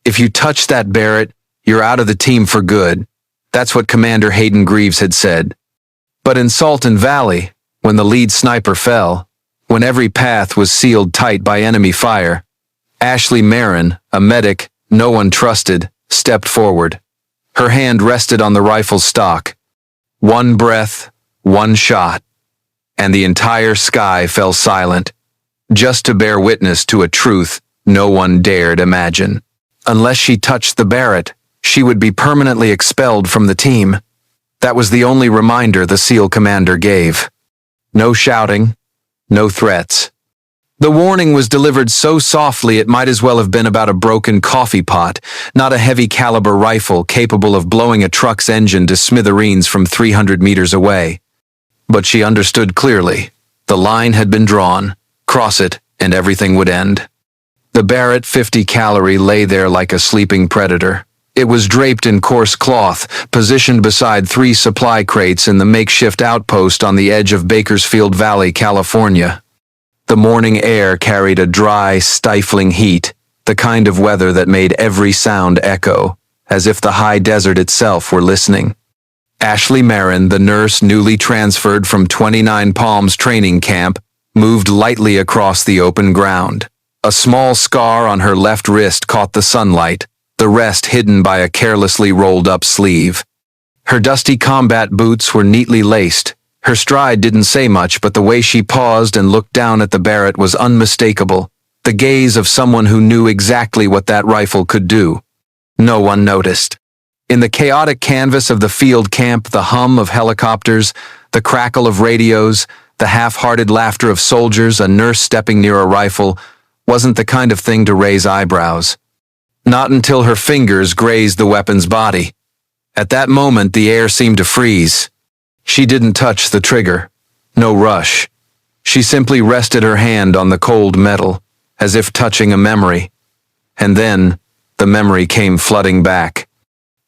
If you touch that Barrett, you're out of the team for good. That's what Commander Hayden Greaves had said. But in Salton Valley, when the lead sniper fell, when every path was sealed tight by enemy fire, Ashley Marin, a medic no one trusted, stepped forward. Her hand rested on the rifle's stock. One breath, one shot, and the entire sky fell silent, just to bear witness to a truth no one dared imagine. Unless she touched the Barrett, she would be permanently expelled from the team. That was the only reminder the SEAL commander gave. No shouting, no threats. The warning was delivered so softly it might as well have been about a broken coffee pot, not a heavy caliber rifle capable of blowing a truck's engine to smithereens from 300 meters away. But she understood clearly. The line had been drawn. Cross it, and everything would end. The Barrett 50 calorie lay there like a sleeping predator. It was draped in coarse cloth, positioned beside 3 supply crates in the makeshift outpost on the edge of Bakersfield Valley, California. The morning air carried a dry, stifling heat, the kind of weather that made every sound echo, as if the high desert itself were listening. Ashley Marin, the nurse newly transferred from 29 Palms training camp, moved lightly across the open ground. A small scar on her left wrist caught the sunlight, the rest hidden by a carelessly rolled-up sleeve. Her dusty combat boots were neatly laced. Her stride didn't say much, but the way she paused and looked down at the Barrett was unmistakable, the gaze of someone who knew exactly what that rifle could do. No one noticed. In the chaotic canvas of the field camp, the hum of helicopters, the crackle of radios, the half-hearted laughter of soldiers, a nurse stepping near a rifle, wasn't the kind of thing to raise eyebrows. Not until her fingers grazed the weapon's body. At that moment, the air seemed to freeze. She didn't touch the trigger. No rush. She simply rested her hand on the cold metal, as if touching a memory. And then, the memory came flooding back.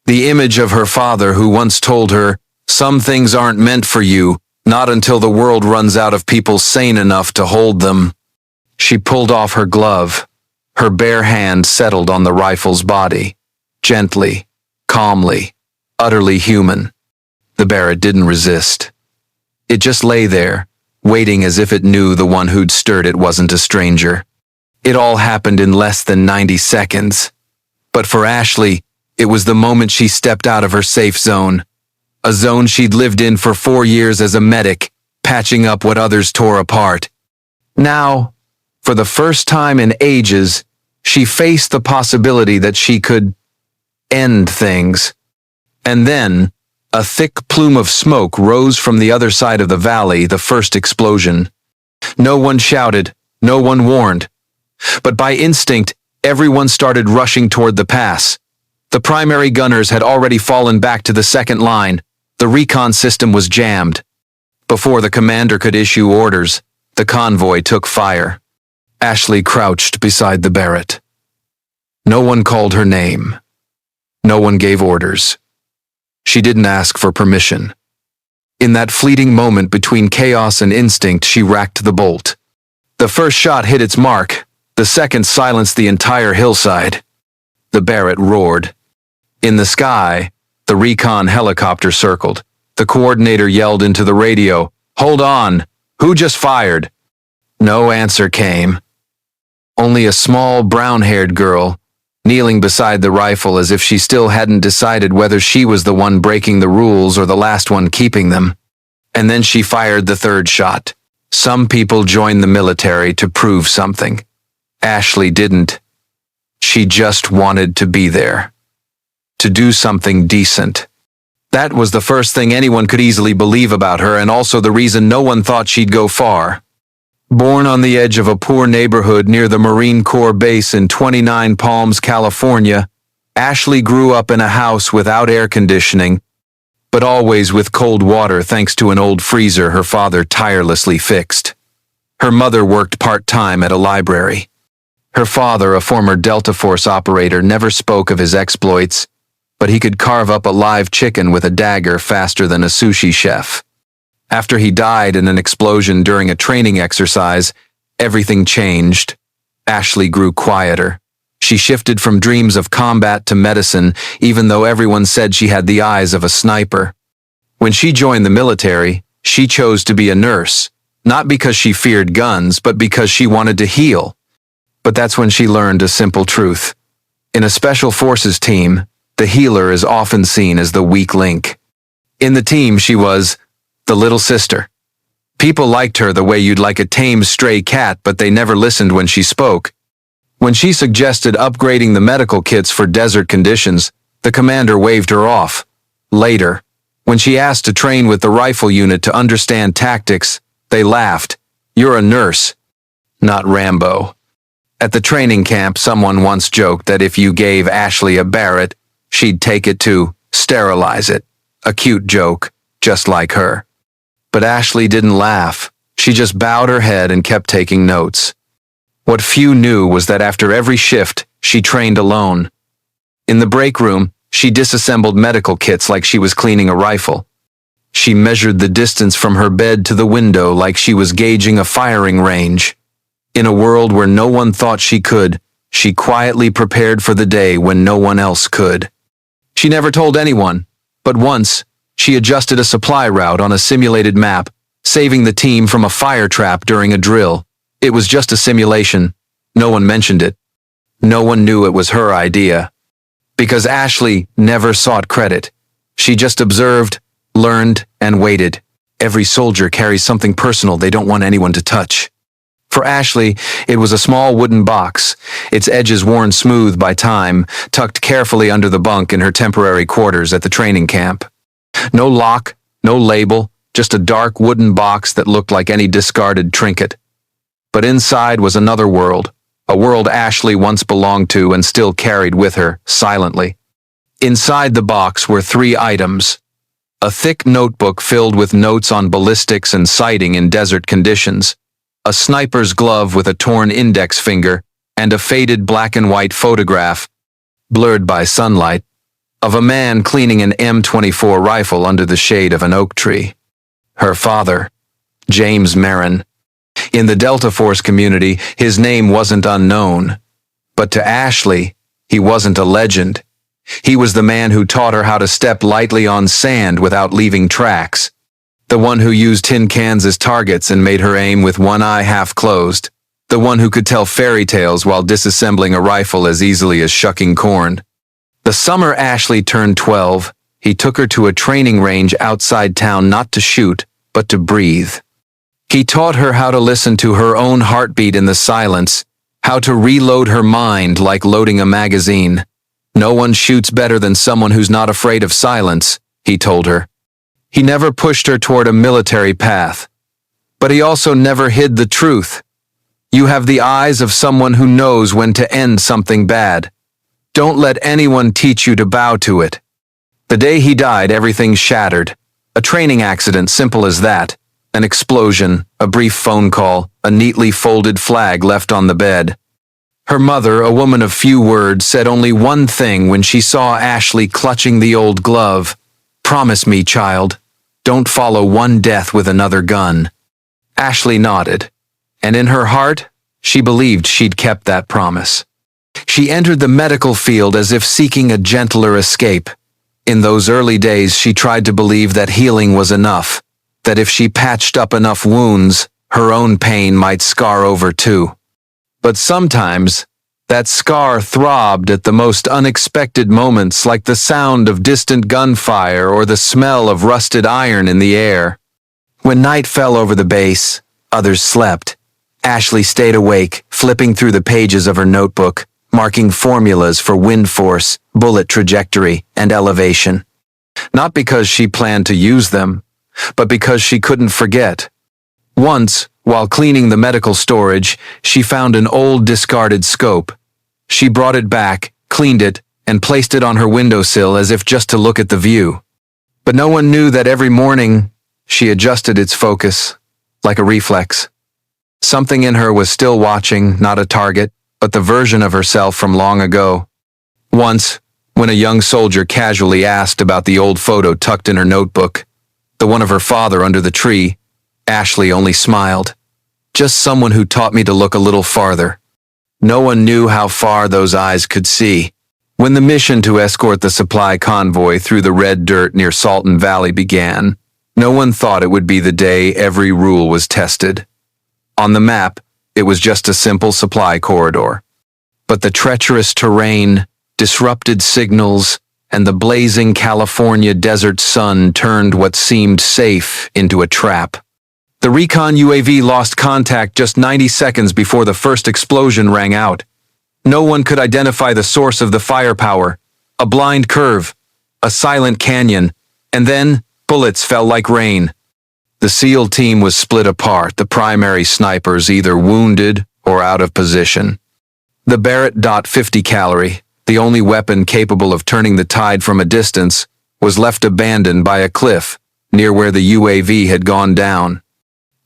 The image of her father who once told her, "Some things aren't meant for you, not until the world runs out of people sane enough to hold them." She pulled off her glove. Her bare hand settled on the rifle's body. Gently, calmly, utterly human. The Barrett didn't resist. It just lay there, waiting as if it knew the one who'd stirred it wasn't a stranger. It all happened in less than 90 seconds. But for Ashley, it was the moment she stepped out of her safe zone. A zone she'd lived in for 4 years as a medic, patching up what others tore apart. Now, for the first time in ages, she faced the possibility that she could end things. And then, a thick plume of smoke rose from the other side of the valley, the first explosion. No one shouted, no one warned. But by instinct, everyone started rushing toward the pass. The primary gunners had already fallen back to the second line. The recon system was jammed. Before the commander could issue orders, the convoy took fire. Ashley crouched beside the Barrett. No one called her name. No one gave orders. She didn't ask for permission. In that fleeting moment between chaos and instinct, she racked the bolt. The first shot hit its mark. The second silenced the entire hillside. The Barrett roared. In the sky, the recon helicopter circled. The coordinator yelled into the radio, "Hold on! Who just fired?" No answer came. Only a small, brown-haired girl, kneeling beside the rifle as if she still hadn't decided whether she was the one breaking the rules or the last one keeping them. And then she fired the third shot. Some people join the military to prove something. Ashley didn't. She just wanted to be there. To do something decent. That was the first thing anyone could easily believe about her, and also the reason no one thought she'd go far. Born on the edge of a poor neighborhood near the Marine Corps base in 29 Palms, California, Ashley grew up in a house without air conditioning, but always with cold water thanks to an old freezer her father tirelessly fixed. Her mother worked part-time at a library. Her father, a former Delta Force operator, never spoke of his exploits, but he could carve up a live chicken with a dagger faster than a sushi chef. After he died in an explosion during a training exercise, everything changed. Ashley grew quieter. She shifted from dreams of combat to medicine, even though everyone said she had the eyes of a sniper. When she joined the military, she chose to be a nurse, not because she feared guns, but because she wanted to heal. But that's when she learned a simple truth. In a special forces team, the healer is often seen as the weak link. In the team, she was the little sister. People liked her the way you'd like a tame stray cat, but they never listened when she spoke. When she suggested upgrading the medical kits for desert conditions, the commander waved her off. Later, when she asked to train with the rifle unit to understand tactics, they laughed. "You're a nurse, not Rambo." At the training camp, someone once joked that if you gave Ashley a Barrett, she'd take it to sterilize it. A cute joke, just like her. But Ashley didn't laugh. She just bowed her head and kept taking notes. What few knew was that after every shift, she trained alone. In the break room, she disassembled medical kits like she was cleaning a rifle. She measured the distance from her bed to the window like she was gauging a firing range. In a world where no one thought she could, she quietly prepared for the day when no one else could. She never told anyone, but once, she adjusted a supply route on a simulated map, saving the team from a fire trap during a drill. It was just a simulation. No one mentioned it. No one knew it was her idea. Because Ashley never sought credit. She just observed, learned, and waited. Every soldier carries something personal they don't want anyone to touch. For Ashley, it was a small wooden box, its edges worn smooth by time, tucked carefully under the bunk in her temporary quarters at the training camp. No lock, no label, just a dark wooden box that looked like any discarded trinket. But inside was another world, a world Ashley once belonged to and still carried with her, silently. Inside the box were 3 items. A thick notebook filled with notes on ballistics and sighting in desert conditions, a sniper's glove with a torn index finger, and a faded black and white photograph, blurred by sunlight, of a man cleaning an M24 rifle under the shade of an oak tree. Her father, James Merrin. In the Delta Force community, his name wasn't unknown. But to Ashley, he wasn't a legend. He was the man who taught her how to step lightly on sand without leaving tracks. The one who used tin cans as targets and made her aim with one eye half closed. The one who could tell fairy tales while disassembling a rifle as easily as shucking corn. The summer Ashley turned 12, he took her to a training range outside town not to shoot, but to breathe. He taught her how to listen to her own heartbeat in the silence, how to reload her mind like loading a magazine. No one shoots better than someone who's not afraid of silence, he told her. He never pushed her toward a military path. But he also never hid the truth. You have the eyes of someone who knows when to end something bad. Don't let anyone teach you to bow to it. The day he died, everything shattered. A training accident, simple as that. An explosion, a brief phone call, a neatly folded flag left on the bed. Her mother, a woman of few words, said only one thing when she saw Ashley clutching the old glove. "Promise me, child. Don't follow one death with another gun." Ashley nodded, and in her heart, she believed she'd kept that promise. She entered the medical field as if seeking a gentler escape. In those early days, she tried to believe that healing was enough, that if she patched up enough wounds, her own pain might scar over too. But sometimes, that scar throbbed at the most unexpected moments, like the sound of distant gunfire or the smell of rusted iron in the air. When night fell over the base, others slept. Ashley stayed awake, flipping through the pages of her notebook, marking formulas for wind force, bullet trajectory, and elevation. Not because she planned to use them, but because she couldn't forget. Once, while cleaning the medical storage, she found an old discarded scope. She brought it back, cleaned it, and placed it on her windowsill as if just to look at the view. But no one knew that every morning, she adjusted its focus, like a reflex. Something in her was still watching, not a target, but the version of herself from long ago. Once, when a young soldier casually asked about the old photo tucked in her notebook, the one of her father under the tree, Ashley only smiled. "Just someone who taught me to look a little farther." No one knew how far those eyes could see. When the mission to escort the supply convoy through the red dirt near Salton Valley began, no one thought it would be the day every rule was tested. On the map, it was just a simple supply corridor. But the treacherous terrain, disrupted signals, and the blazing California desert sun turned what seemed safe into a trap. The recon UAV lost contact just 90 seconds before the first explosion rang out. No one could identify the source of the firepower. A blind curve, a silent canyon, and then bullets fell like rain. The SEAL team was split apart, the primary snipers either wounded or out of position. The Barrett .50 calorie, the only weapon capable of turning the tide from a distance, was left abandoned by a cliff near where the UAV had gone down.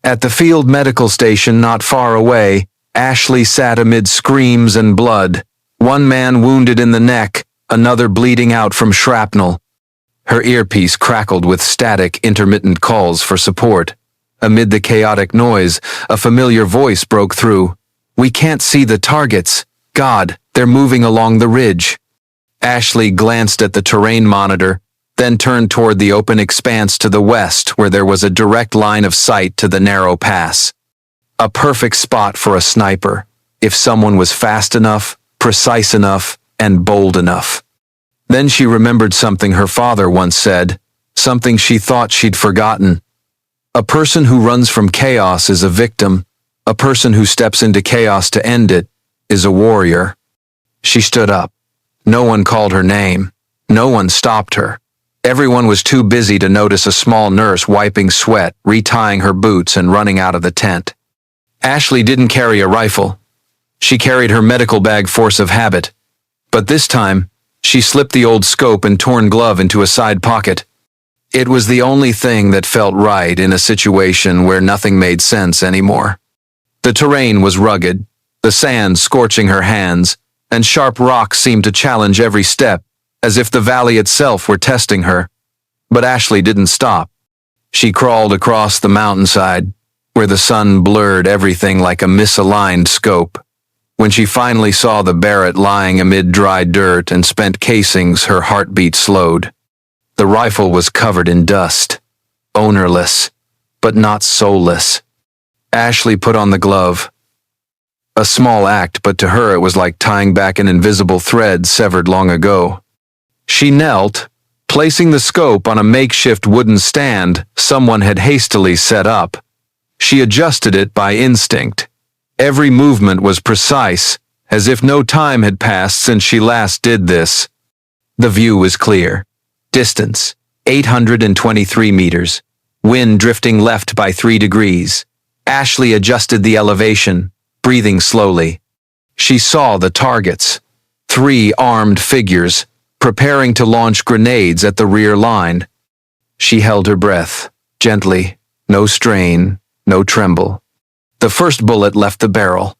At the field medical station not far away, Ashley sat amid screams and blood, one man wounded in the neck, another bleeding out from shrapnel. Her earpiece crackled with static, intermittent calls for support. Amid the chaotic noise, a familiar voice broke through. "We can't see the targets. God, they're moving along the ridge." Ashley glanced at the terrain monitor, then turned toward the open expanse to the west where there was a direct line of sight to the narrow pass. A perfect spot for a sniper, if someone was fast enough, precise enough, and bold enough. Then she remembered something her father once said, something she thought she'd forgotten. A person who runs from chaos is a victim. A person who steps into chaos to end it is a warrior. She stood up. No one called her name. No one stopped her. Everyone was too busy to notice a small nurse wiping sweat, retying her boots, and running out of the tent. Ashley didn't carry a rifle. She carried her medical bag, force of habit. But this time, she slipped the old scope and torn glove into a side pocket. It was the only thing that felt right in a situation where nothing made sense anymore. The terrain was rugged, the sand scorching her hands, and sharp rocks seemed to challenge every step, as if the valley itself were testing her. But Ashley didn't stop. She crawled across the mountainside, where the sun blurred everything like a misaligned scope. When she finally saw the Barrett lying amid dry dirt and spent casings, her heartbeat slowed. The rifle was covered in dust, ownerless, but not soulless. Ashley put on the glove. A small act, but to her it was like tying back an invisible thread severed long ago. She knelt, placing the scope on a makeshift wooden stand someone had hastily set up. She adjusted it by instinct. Every movement was precise, as if no time had passed since she last did this. The view was clear. Distance, 823 meters. Wind drifting left by 3 degrees. Ashley adjusted the elevation, breathing slowly. She saw the targets. 3 armed figures, preparing to launch grenades at the rear line. She held her breath, gently, no strain, no tremble. The first bullet left the barrel.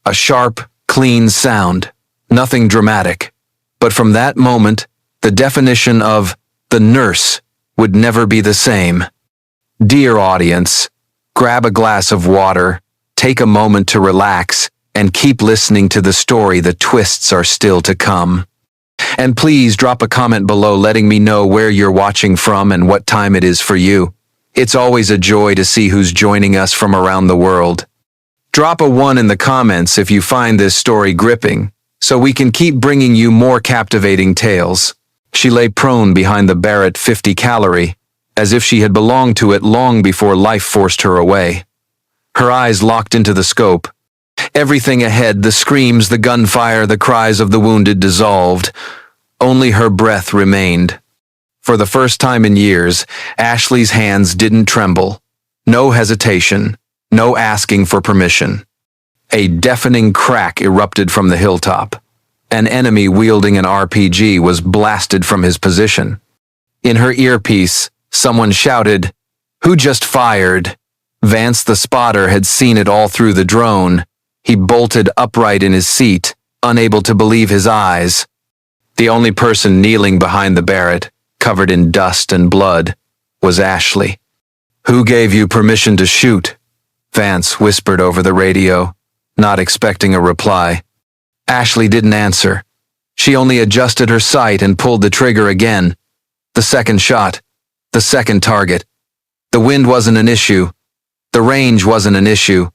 A sharp, clean sound, nothing dramatic. But from that moment, the definition of the nurse would never be the same. Dear audience, grab a glass of water, take a moment to relax, and keep listening to the story. The twists are still to come. And please drop a comment below letting me know where you're watching from and what time it is for you. It's always a joy to see who's joining us from around the world. Drop a 1 in the comments if you find this story gripping, so we can keep bringing you more captivating tales. She lay prone behind the Barrett 50 calorie, as if she had belonged to it long before life forced her away. Her eyes locked into the scope. Everything ahead, the screams, the gunfire, the cries of the wounded dissolved. Only her breath remained. For the first time in years, Ashley's hands didn't tremble. No hesitation, no asking for permission. A deafening crack erupted from the hilltop. An enemy wielding an RPG was blasted from his position. In her earpiece, someone shouted, "Who just fired?" Vance the spotter had seen it all through the drone. He bolted upright in his seat, unable to believe his eyes. The only person kneeling behind the Barrett, covered in dust and blood, was Ashley. "Who gave you permission to shoot?" Vance whispered over the radio. not expecting a reply. Ashley didn't answer. She only adjusted her sight and pulled the trigger again. The second shot. The second target. The wind wasn't an issue. The range wasn't an issue.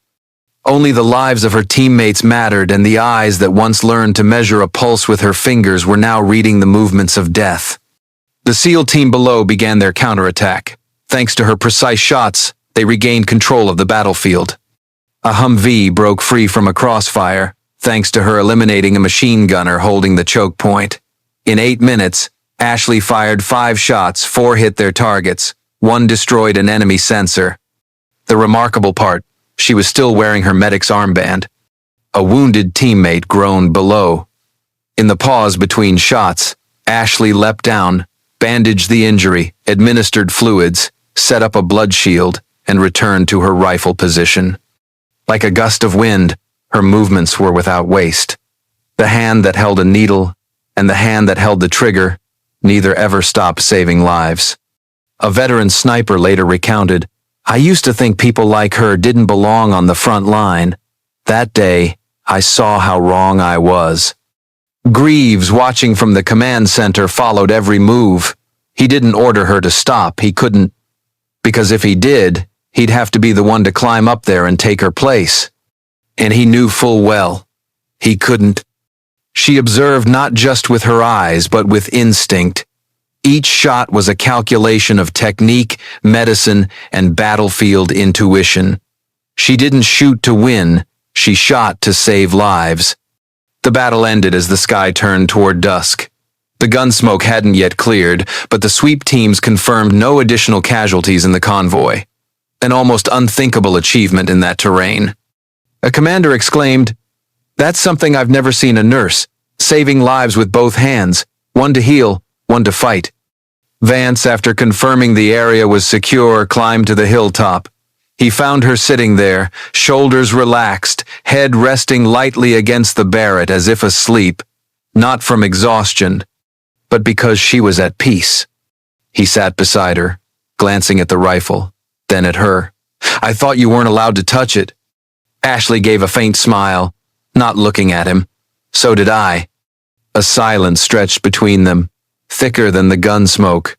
Only the lives of her teammates mattered, and the eyes that once learned to measure a pulse with her fingers were now reading the movements of death. The SEAL team below began their counterattack. Thanks to her precise shots, they regained control of the battlefield. A Humvee broke free from a crossfire, thanks to her eliminating a machine gunner holding the choke point. In 8 minutes, Ashley fired 5 shots, 4 hit their targets, 1 destroyed an enemy sensor. The remarkable part, she was still wearing her medic's armband. A wounded teammate groaned below. In the pause between shots, Ashley leapt down, bandaged the injury, administered fluids, set up a blood shield, and returned to her rifle position. Like a gust of wind, her movements were without waste. The hand that held a needle and the hand that held the trigger, neither ever stopped saving lives. A veteran sniper later recounted, "I used to think people like her didn't belong on the front line. That day, I saw how wrong I was." Greaves, watching from the command center, followed every move. He didn't order her to stop. He couldn't. Because if he did, he'd have to be the one to climb up there and take her place. And he knew full well he couldn't. She observed not just with her eyes, but with instinct. Each shot was a calculation of technique, medicine, and battlefield intuition. She didn't shoot to win, she shot to save lives. The battle ended as the sky turned toward dusk. The gunsmoke hadn't yet cleared, but the sweep teams confirmed no additional casualties in the convoy. An almost unthinkable achievement in that terrain. A commander exclaimed, "That's something I've never seen a nurse, saving lives with both hands, one to heal, one to fight." Vance, after confirming the area was secure, climbed to the hilltop. He found her sitting there, shoulders relaxed, head resting lightly against the Barrett as if asleep, not from exhaustion, but because she was at peace. He sat beside her, glancing at the rifle, then at her. "I thought you weren't allowed to touch it." Ashley gave a faint smile, not looking at him. "So did I." A silence stretched between them, thicker than the gun smoke,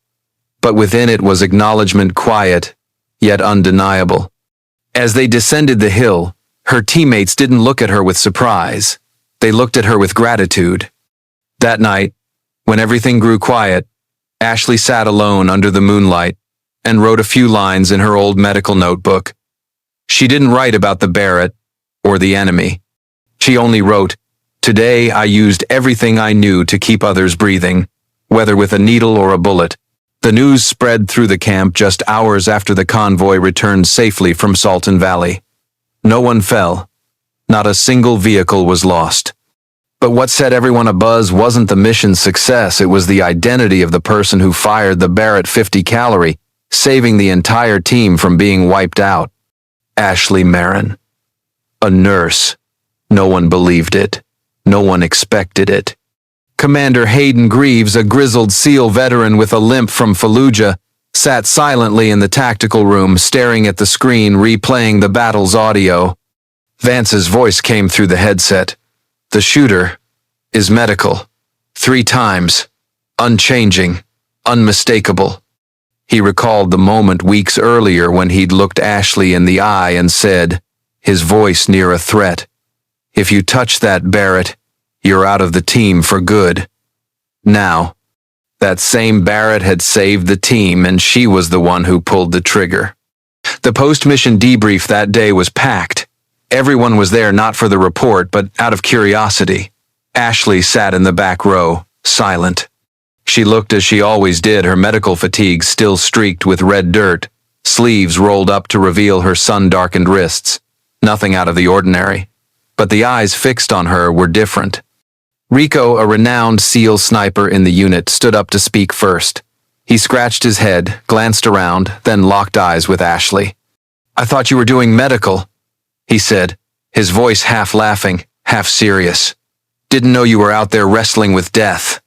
but within it was acknowledgement, quiet, yet undeniable. As they descended the hill, her teammates didn't look at her with surprise. They looked at her with gratitude. That night, when everything grew quiet, Ashley sat alone under the moonlight and wrote a few lines in her old medical notebook. She didn't write about the Barrett or the enemy. She only wrote, "Today I used everything I knew to keep others breathing, whether with a needle or a bullet." The news spread through the camp just hours after the convoy returned safely from Salton Valley. No one fell. Not a single vehicle was lost. But what set everyone abuzz wasn't the mission's success, it was the identity of the person who fired the Barrett 50 caliber, saving the entire team from being wiped out. Ashley Marin. A nurse. No one believed it. No one expected it. Commander Hayden Greaves, a grizzled SEAL veteran with a limp from Fallujah, sat silently in the tactical room, staring at the screen replaying the battle's audio. Vance's voice came through the headset. "The shooter is medical. 3 times. Unchanging. Unmistakable." He recalled the moment weeks earlier when he'd looked Ashley in the eye and said, his voice near a threat, "If you touch that Barrett, you're out of the team for good." Now, that same Barrett had saved the team, and she was the one who pulled the trigger. The post-mission debrief that day was packed. Everyone was there not for the report, but out of curiosity. Ashley sat in the back row, silent. She looked as she always did, her medical fatigue still streaked with red dirt, sleeves rolled up to reveal her sun-darkened wrists. Nothing out of the ordinary. But the eyes fixed on her were different. Rico, a renowned SEAL sniper in the unit, stood up to speak first. He scratched his head, glanced around, then locked eyes with Ashley. "I thought you were doing medical," he said, his voice half laughing, half serious. "Didn't know you were out there wrestling with death."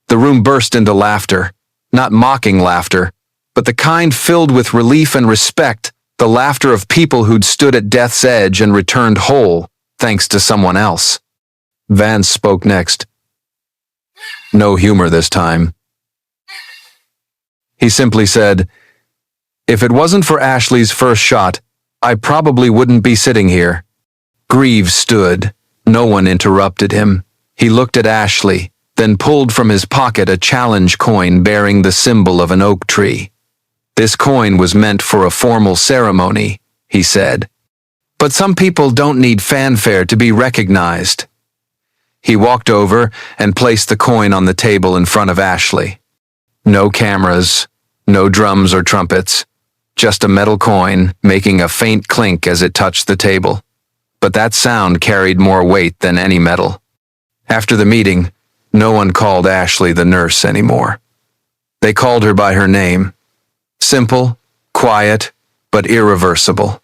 The room burst into laughter, not mocking laughter, but the kind filled with relief and respect, the laughter of people who'd stood at death's edge and returned whole, thanks to someone else. Vance spoke next. No humor this time. He simply said, "If it wasn't for Ashley's first shot, I probably wouldn't be sitting here." Greaves stood. No one interrupted him. He looked at Ashley, then pulled from his pocket a challenge coin bearing the symbol of an oak tree. "This coin was meant for a formal ceremony," he said. "But some people don't need fanfare to be recognized." He walked over and placed the coin on the table in front of Ashley. No cameras, no drums or trumpets, just a metal coin making a faint clink as it touched the table. But that sound carried more weight than any metal. After the meeting, no one called Ashley the nurse anymore. They called her by her name. Simple, quiet, but irreversible.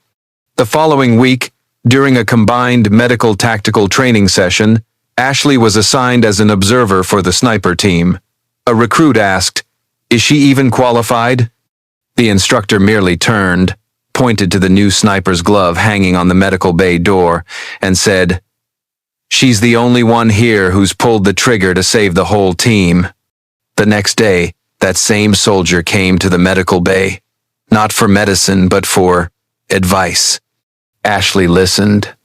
The following week, during a combined medical tactical training session, Ashley was assigned as an observer for the sniper team. A recruit asked, "Is she even qualified?" The instructor merely turned, pointed to the new sniper's glove hanging on the medical bay door, and said, "She's the only one here who's pulled the trigger to save the whole team." The next day, that same soldier came to the medical bay, not for medicine but for advice. Ashley listened.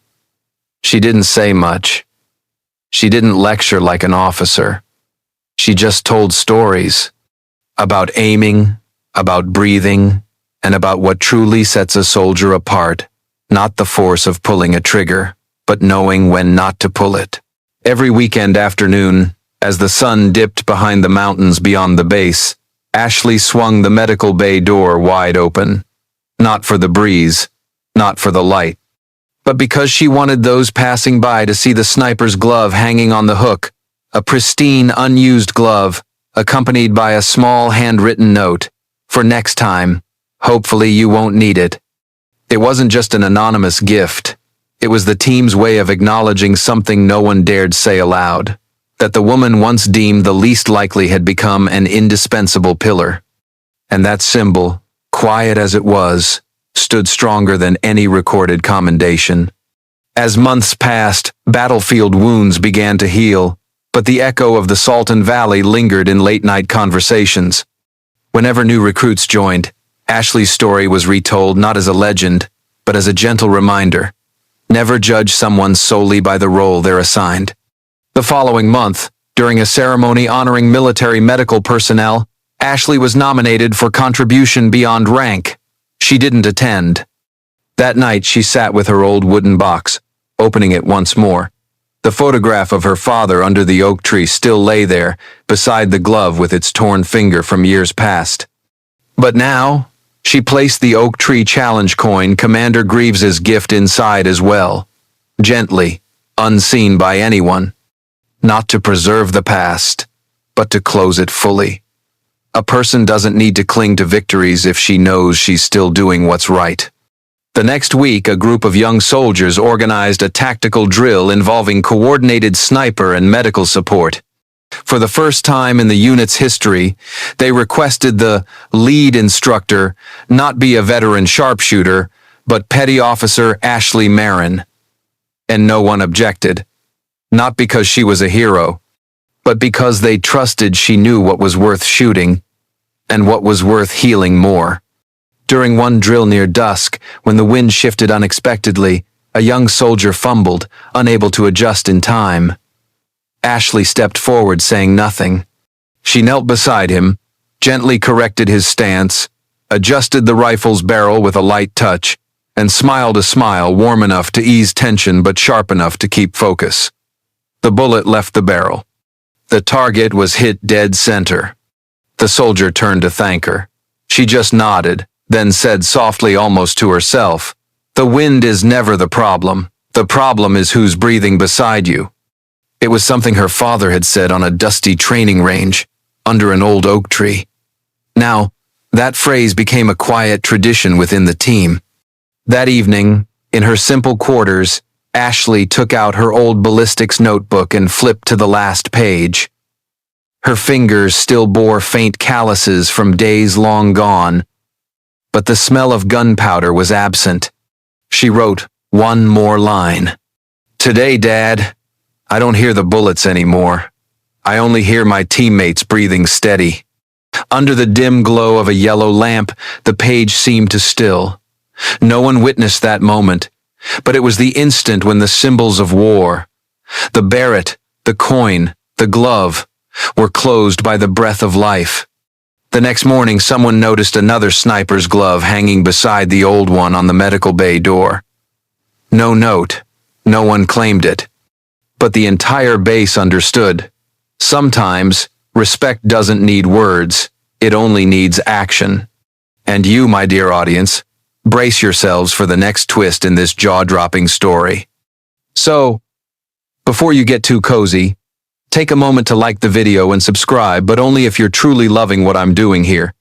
She didn't say much. She didn't lecture like an officer. She just told stories about aiming, about breathing, and about what truly sets a soldier apart, not the force of pulling a trigger, but knowing when not to pull it. Every weekend afternoon, as the sun dipped behind the mountains beyond the base, Ashley swung the medical bay door wide open. Not for the breeze, not for the light, but because she wanted those passing by to see the sniper's glove hanging on the hook, a pristine, unused glove, accompanied by a small handwritten note, "For next time, hopefully you won't need it." It wasn't just an anonymous gift. It was the team's way of acknowledging something no one dared say aloud, that the woman once deemed the least likely had become an indispensable pillar. And that symbol, quiet as it was, stood stronger than any recorded commendation. As months passed, battlefield wounds began to heal, but the echo of the Salton Valley lingered in late-night conversations. Whenever new recruits joined, Ashley's story was retold not as a legend, but as a gentle reminder. Never judge someone solely by the role they're assigned. The following month, during a ceremony honoring military medical personnel, Ashley was nominated for contribution beyond rank. She didn't attend. That night she sat with her old wooden box, opening it once more. The photograph of her father under the oak tree still lay there, beside the glove with its torn finger from years past. But now, she placed the oak tree challenge coin, Commander Greaves's gift, inside as well. Gently, unseen by anyone. Not to preserve the past, but to close it fully. A person doesn't need to cling to victories if she knows she's still doing what's right. The next week, a group of young soldiers organized a tactical drill involving coordinated sniper and medical support. For the first time in the unit's history, they requested the lead instructor not be a veteran sharpshooter, but Petty Officer Ashley Marin. And no one objected. Not because she was a hero, but because they trusted she knew what was worth shooting and what was worth healing more. During one drill near dusk, when the wind shifted unexpectedly, a young soldier fumbled, unable to adjust in time. Ashley stepped forward, saying nothing. She knelt beside him, gently corrected his stance, adjusted the rifle's barrel with a light touch, and smiled a smile warm enough to ease tension but sharp enough to keep focus. The bullet left the barrel. The target was hit dead center. The soldier turned to thank her. She just nodded, then said softly, almost to herself, "The wind is never the problem. The problem is who's breathing beside you." It was something her father had said on a dusty training range, under an old oak tree. Now, that phrase became a quiet tradition within the team. That evening, in her simple quarters, Ashley took out her old ballistics notebook and flipped to the last page. Her fingers still bore faint calluses from days long gone, but the smell of gunpowder was absent. She wrote one more line. Today, Dad, I don't hear the bullets anymore. I only hear my teammates breathing steady. Under the dim glow of a yellow lamp, the page seemed to still. No one witnessed that moment, but it was the instant when the symbols of war, the Barrett, the coin, the glove, were closed by the breath of life. The next morning, someone noticed another sniper's glove hanging beside the old one on the medical bay door. No note, no one claimed it. But the entire base understood. Sometimes, respect doesn't need words, it only needs action. And you, my dear audience, brace yourselves for the next twist in this jaw-dropping story. So, before you get too cozy, take a moment to like the video and subscribe, but only if you're truly loving what I'm doing here.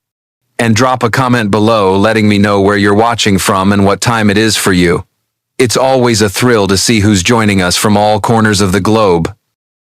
And drop a comment below letting me know where you're watching from and what time it is for you. It's always a thrill to see who's joining us from all corners of the globe.